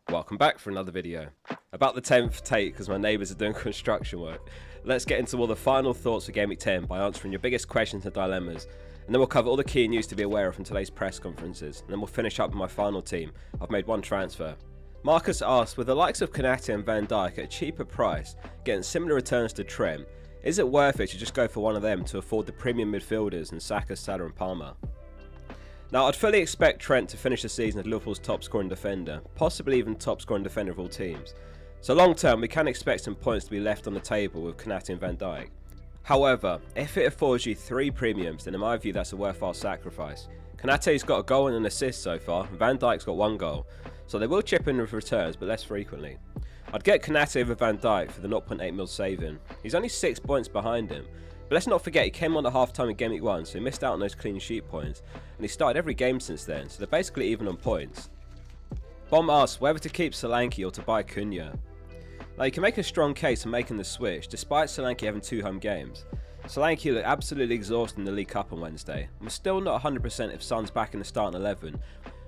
Welcome back for another video. About the 10th take because my neighbours are doing construction work. Let's get into all the final thoughts for Gameweek 10 by answering your biggest questions and dilemmas, and then we'll cover all the key news to be aware of from today's press conferences, and then we'll finish up with my final team. I've made one transfer. Marcus asked, with the likes of Konate and Van Dijk at a cheaper price, getting similar returns to Trent, is it worth it to just go for one of them to afford the premium midfielders in Saka, Salah and Palmer? Now, I'd fully expect Trent to finish the season as Liverpool's top scoring defender, possibly even top scoring defender of all teams. So long term, we can expect some points to be left on the table with Konate and Van Dijk. However, if it affords you 3 premiums, then in my view that's a worthwhile sacrifice. Konate's got a goal and an assist so far, and Van Dijk's got 1 goal, so they will chip in with returns but less frequently. I'd get Konate over Van Dijk for the 0.8 mil saving. He's only 6 points behind him. But let's not forget he came on at half time in Gameweek 1, so he missed out on those clean sheet points, and he started every game since then, so they're basically even on points. Bomb asks whether to keep Solanke or to buy Cunha. Now you can make a strong case for making the switch, despite Solanke having 2 home games. Solanke looked absolutely exhausted in the League Cup on Wednesday, and we're still not 100% if Son's back in the starting 11,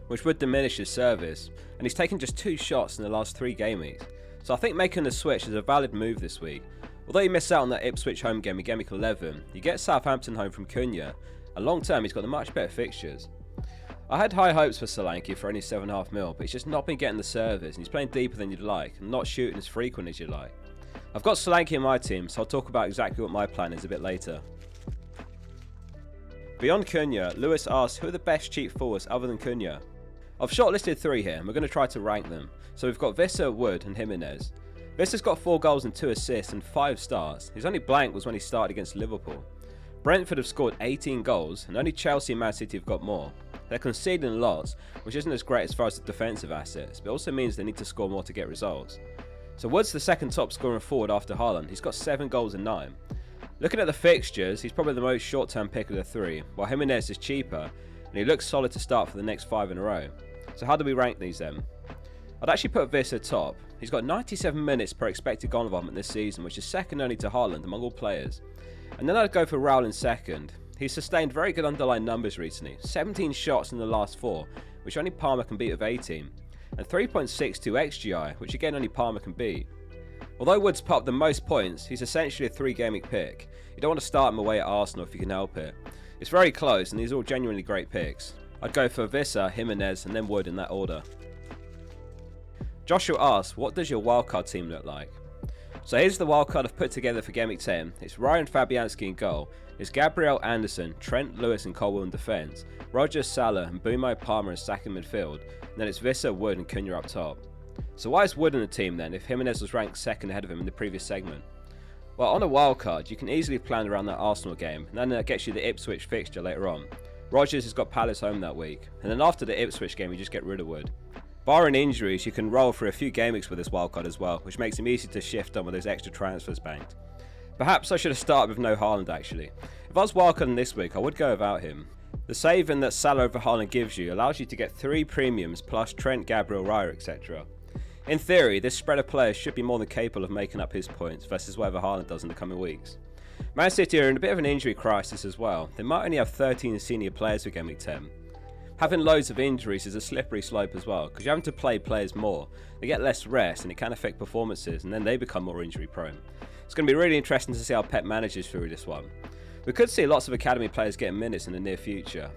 which would diminish his service, and he's taken just 2 shots in the last 3 game weeks. So I think making the switch is a valid move this week. Although you miss out on that Ipswich home game in Gameweek 11, you get Southampton home from Cunha, and long term he's got the much better fixtures. I had high hopes for Solanke for only 7.5 mil, but he's just not been getting the service, and he's playing deeper than you'd like, and not shooting as frequent as you'd like. I've got Solanke in my team, so I'll talk about exactly what my plan is a bit later. Beyond Cunha, Lewis asks who are the best cheap forwards other than Cunha. I've shortlisted 3 here, and we're going to try to rank them. So we've got Visser, Wood and Jimenez. Visser's got 4 goals and 2 assists and 5 starts. His only blank was when he started against Liverpool. Brentford have scored 18 goals, and only Chelsea and Man City have got more. They're conceding lots, which isn't as great as far as the defensive assets, but also means they need to score more to get results. So Wood's the second top scoring forward after Haaland. He's got 7 goals and 9. Looking at the fixtures, he's probably the most short-term pick of the 3, while Jimenez is cheaper, and he looks solid to start for the next 5 in a row. So how do we rank these then? I'd actually put Visser top. He's got 97 minutes per expected goal involvement this season, which is second only to Haaland among all players. And then I'd go for Raul in second. He's sustained very good underlying numbers recently, 17 shots in the last 4, which only Palmer can beat with 18, and 3.62 XGI, which again only Palmer can beat. Although Wood's put up the most points, he's essentially a 3 game week pick. You don't want to start him away at Arsenal if you can help it. It's very close and these are all genuinely great picks. I'd go for Visser, Jimenez and then Wood in that order. Joshua asks, what does your wildcard team look like? So here's the wildcard I've put together for Gameweek 10. It's Ryan Fabianski in goal. It's Gabriel, Anderson, Trent, Lewis and Colwell in defence. Rodgers, Salah and Bumo, Palmer and Saka in midfield. And then it's Visser, Wood and Cunha up top. So why is Wood in the team then if Jimenez was ranked second ahead of him in the previous segment? Well, on a wildcard you can easily plan around that Arsenal game, and then that gets you the Ipswich fixture later on. Rodgers has got Palace home that week, and then after the Ipswich game you just get rid of Wood. Barring injuries, you can roll for a few game weeks with this wildcard as well, which makes him easy to shift on with those extra transfers banked. Perhaps I should have started with no Haaland actually. If I was wildcarding this week, I would go without him. The saving that Salah over Haaland gives you allows you to get 3 premiums plus Trent, Gabriel, Raya, etc. In theory, this spread of players should be more than capable of making up his points versus whatever Haaland does in the coming weeks. Man City are in a bit of an injury crisis as well. They might only have 13 senior players for Gameweek 10. Having loads of injuries is a slippery slope as well, because you're having to play players more. They get less rest and it can affect performances and then they become more injury prone. It's going to be really interesting to see how Pep manages through this one. We could see lots of academy players getting minutes in the near future.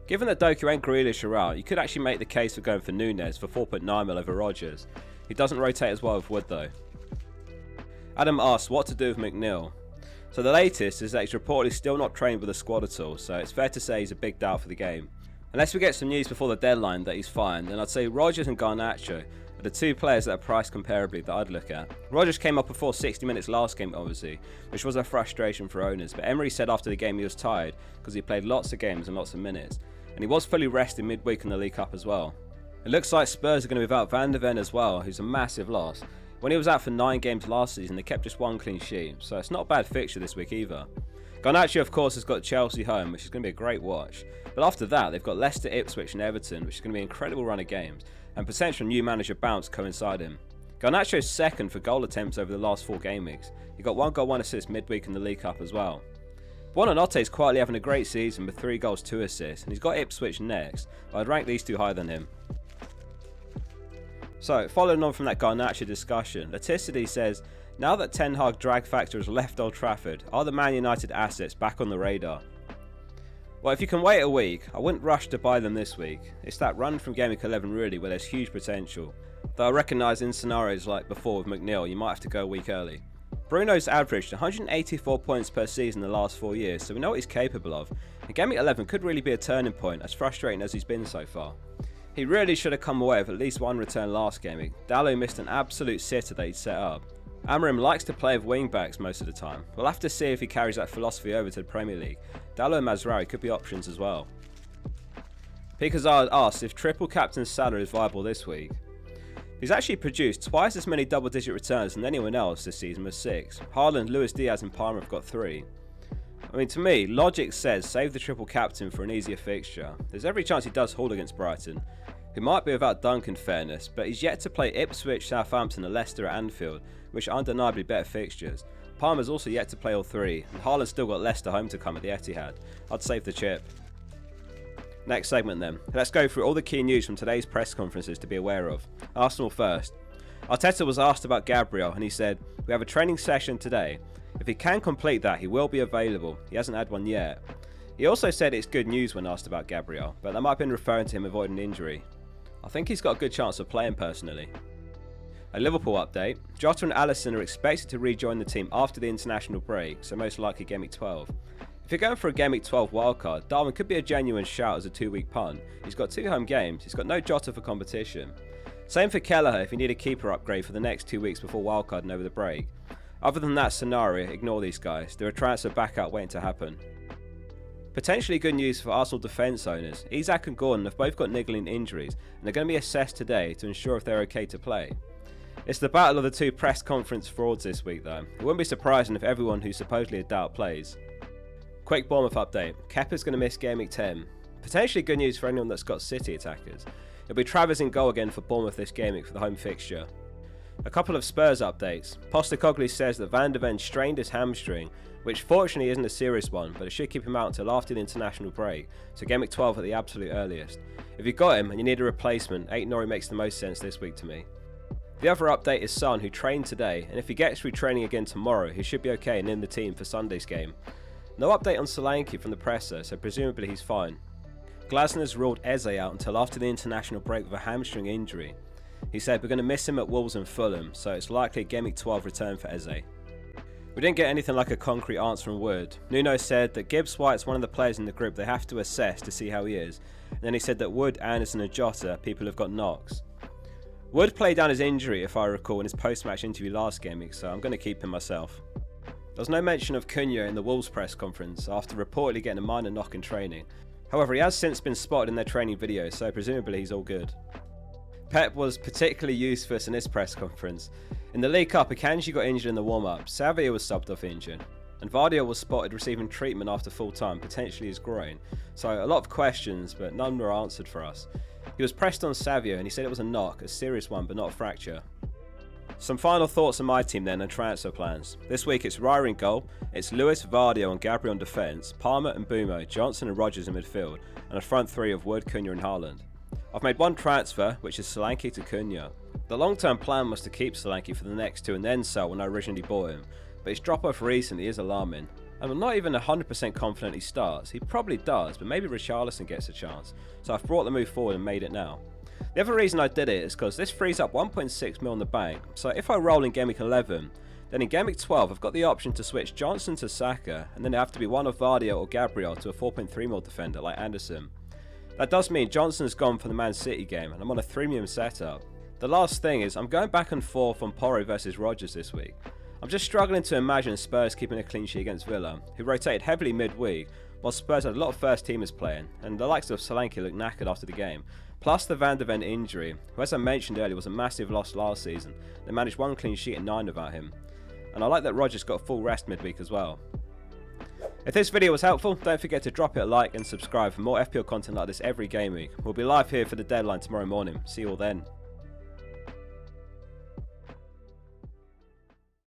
Given that Doku and Grealish are out, you could actually make the case for going for Núñez for 4.9 mil over Rodgers. He doesn't rotate as well with Wood though. Adam asks what to do with McNeil. So the latest is that he's reportedly still not trained with the squad at all, so it's fair to say he's a big doubt for the game. Unless we get some news before the deadline that he's fine, then I'd say Rodgers and Garnacho are the 2 players that are priced comparably that I'd look at. Rodgers came up before 60 minutes last game obviously, which was a frustration for owners, but Emery said after the game he was tired because he played lots of games and lots of minutes, and he was fully rested midweek in the League Cup as well. It looks like Spurs are going to be without Van de Ven as well, who's a massive loss. When he was out for 9 games last season, they kept just 1 clean sheet, so it's not a bad fixture this week either. Garnacho of course has got Chelsea home, which is going to be a great watch, but after that they've got Leicester, Ipswich and Everton, which is going to be an incredible run of games, and potential new manager bounce coinciding. Garnacho is second for goal attempts over the last 4 game weeks. He got 1 goal 1 assist midweek in the League Cup as well. Buonanotte is quietly having a great season with 3 goals 2 assists, and he's got Ipswich next, but I'd rank these 2 higher than him. So, following on from that Garnacho discussion, Laticity says, now that Ten Hag drag factor has left Old Trafford, are the Man United assets back on the radar? Well, if you can wait a week, I wouldn't rush to buy them this week. It's that run from Gameweek 11 really where there's huge potential. Though I recognise in scenarios like before with McNeil, you might have to go a week early. Bruno's averaged 184 points per season in the last 4 years, so we know what he's capable of. And Gameweek 11 could really be a turning point, as frustrating as he's been so far. He really should have come away with at least one return last Gameweek. Dalot missed an absolute sitter that he'd set up. Amorim likes to play with wing backs most of the time. We'll have to see if he carries that philosophy over to the Premier League. Dalot and Mazraoui could be options as well. Picazard asks if triple captain Salah is viable this week. He's actually produced twice as many double-digit returns than anyone else this season with 6. Haaland, Luis Diaz and Palmer have got 3. I mean, to me, logic says save the triple captain for an easier fixture. There's every chance he does haul against Brighton, who might be without Dunk in fairness, but he's yet to play Ipswich, Southampton and Leicester at Anfield, which are undeniably better fixtures. Palmer's also yet to play all 3, and Haaland's still got Leicester home to come at the Etihad. I'd save the chip. Next segment then. Let's go through all the key news from today's press conferences to be aware of. Arsenal first. Arteta was asked about Gabriel and he said, "We have a training session today. If he can complete that, he will be available. He hasn't had one yet." He also said it's good news when asked about Gabriel, but that might have been referring to him avoiding injury. I think he's got a good chance of playing personally. A Liverpool update. Jota and Alisson are expected to rejoin the team after the international break, so most likely Gameweek 12. If you're going for a Gameweek 12 wildcard, Darwin could be a genuine shout as a 2-week punt. He's got 2 home games, he's got no Jota for competition. Same for Kelleher if you need a keeper upgrade for the next 2 weeks before wildcard and over the break. Other than that scenario, ignore these guys. They're a transfer back out waiting to happen. Potentially good news for Arsenal defence owners. Isak and Gordon have both got niggling injuries and they're going to be assessed today to ensure if they're okay to play. It's the battle of the 2 press conference frauds this week though. It wouldn't be surprising if everyone who's supposedly a doubt plays. Quick Bournemouth update. Kepa's going to miss Gameweek 10. Potentially good news for anyone that's got City attackers. It'll be Travers in goal again for Bournemouth this Gameweek for the home fixture. A couple of Spurs updates. Postecoglou says that Van de Ven strained his hamstring, which fortunately isn't a serious one, but it should keep him out until after the international break, so Gameweek 12 at the absolute earliest. If you got him and you need a replacement, 8 Norrie makes the most sense this week to me. The other update is Son, who trained today, and if he gets retraining again tomorrow, he should be okay and in the team for Sunday's game. No update on Solanke from the presser, so presumably he's fine. Glasner's ruled Eze out until after the international break with a hamstring injury. He said we're going to miss him at Wolves and Fulham, so it's likely a Gameweek 12 return for Eze. We didn't get anything like a concrete answer from Wood. Nuno said that Gibbs White's one of the players in the group they have to assess to see how he is, and then he said that Wood, Anderson and Jota people have got knocks. Wood played down his injury if I recall in his post-match interview last Gameweek, so I'm going to keep him myself. There was no mention of Cunha in the Wolves press conference after reportedly getting a minor knock in training. However, he has since been spotted in their training videos, so presumably he's all good. Pep was particularly useless in his press conference. In the League Cup, Akanji got injured in the warm-up, Savio was subbed off injured, and Vardio was spotted receiving treatment after full time, potentially his groin. So a lot of questions, but none were answered for us. He was pressed on Savio and he said it was a knock, a serious one but not a fracture. Some final thoughts on my team then and transfer plans. This week it's Raya in goal, it's Lewis, Vardio and Gabriel in defence, Palmer and Bumo, Johnson and Rodgers in midfield, and a front 3 of Wood, Cunha and Haaland. I've made one transfer, which is Solanke to Cunha. The long-term plan was to keep Solanke for the next 2 and then sell when I originally bought him, but his drop-off recently is alarming. And I'm not even 100% confident he starts. He probably does, but maybe Richarlison gets a chance, so I've brought the move forward and made it now. The other reason I did it is because this frees up 1.6 mil in the bank, so if I roll in Gameweek 11, then in Gameweek 12 I've got the option to switch Johnson to Saka, and then it have to be one of Vardio or Gabriel to a 4.3 mil defender like Anderson. That does mean Johnson's gone for the Man City game, and I'm on a 3 setup. The last thing is, I'm going back and forth on Porro versus Rodgers this week. I'm just struggling to imagine Spurs keeping a clean sheet against Villa, who rotated heavily midweek, while Spurs had a lot of first teamers playing, and the likes of Solanke looked knackered after the game. Plus the Van de Ven injury, who as I mentioned earlier was a massive loss last season. They managed 1 clean sheet and 9 without him. And I like that Rodgers got full rest midweek as well. If this video was helpful, don't forget to drop it a like and subscribe for more FPL content like this every game week. We'll be live here for the deadline tomorrow morning. See you all then.